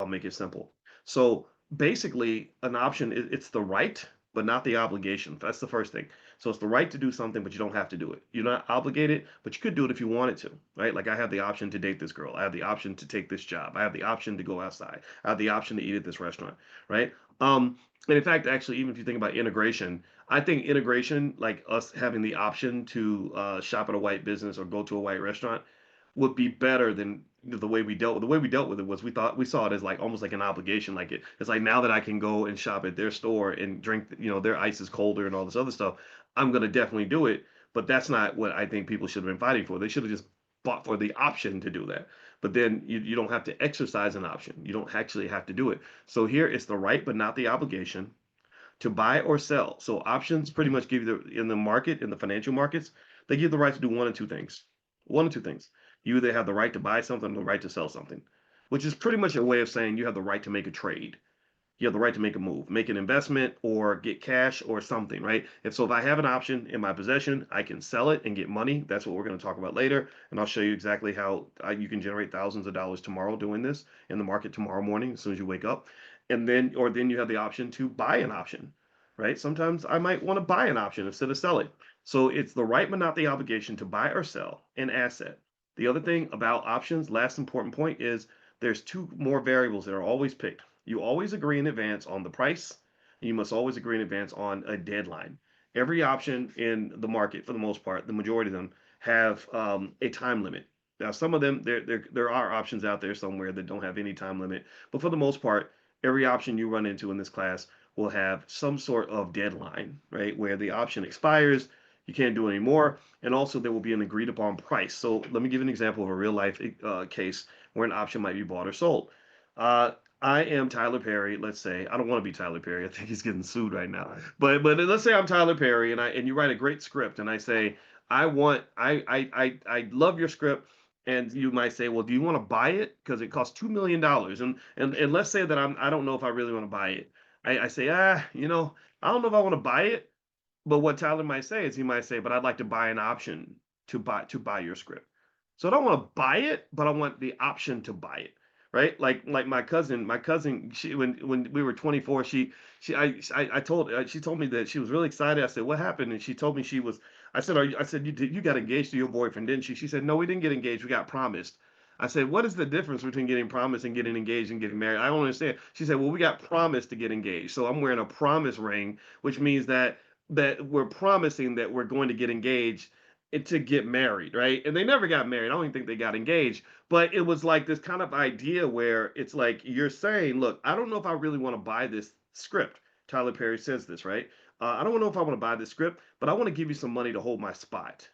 make it simple. So basically, an option it's the right, but not the obligation. That's the first thing. So it's the right to do something, but you don't have to do it. You're not obligated, but you could do it if you wanted to, right? Like I have the option to date this girl. I have the option to take this job. I have the option to go outside. I have the option to eat at this restaurant, right? And in fact, actually, even if you think about integration, I think integration, like us having the option to shop at a white business or go to a white restaurant, would be better than the way we dealt with. The way we dealt with it was we saw it as like almost like an obligation. Like it's like now that I can go and shop at their store and drink, their ice is colder and all this other stuff. I'm gonna definitely do it. But that's not what I think people should have been fighting for. They should have just fought for the option to do that. But then you don't have to exercise an option. You don't actually have to do it. So here it's the right but not the obligation to buy or sell. So options pretty much give you in the market, in the financial markets, they give the right to do one of two things. One of two things. You either have the right to buy something or the right to sell something, which is pretty much a way of saying you have the right to make a trade. You have the right to make a move, make an investment, or get cash or something, right? If I have an option in my possession, I can sell it and get money. That's what we're going to talk about later, and I'll show you exactly how you can generate thousands of dollars tomorrow doing this in the market tomorrow morning as soon as you wake up, and then you have the option to buy an option, right? Sometimes I might want to buy an option instead of sell it. So it's the right but not the obligation to buy or sell an asset. The other thing about options, last important point is there's two more variables that are always picked. You always agree in advance on the price, and you must always agree in advance on a deadline. Every option in the market, for the most part, the majority of them have a time limit. Now, some of them, there are options out there somewhere that don't have any time limit, but for the most part, every option you run into in this class will have some sort of deadline, right? Where the option expires, you can't do it anymore, and also there will be an agreed upon price. So let me give you an example of a real life case where an option might be bought or sold. Uh, I am Tyler Perry. Let's say I don't want to be Tyler Perry. I think he's getting sued right now. But let's say I'm Tyler Perry and you write a great script and I say I love your script, and you might say, well, do you want to buy it because it costs $2 million, and let's say that I don't know if I really want to buy it. I say I don't know if I want to buy it, but what Tyler might say is he might say, but I'd like to buy an option to buy your script. So I don't want to buy it, but I want the option to buy it. Right? Like my cousin, she when we were 24, she told me that she was really excited. I said, "What happened?" And she told me she was I said, I said, you got engaged to your boyfriend, didn't she? She said, "No, we didn't get engaged. We got promised." I said, "What is the difference between getting promised and getting engaged and getting married?" I don't understand. She said, "Well, we got promised to get engaged. So I'm wearing a promise ring, which means that we're promising that we're going to get engaged and to get married, right?" And they never got married. I don't even think they got engaged. But it was like this kind of idea where it's like you're saying, look, I don't know if I really want to buy this script. Tyler Perry says this, right? I don't know if I want to buy this script, but I want to give you some money to hold my spot.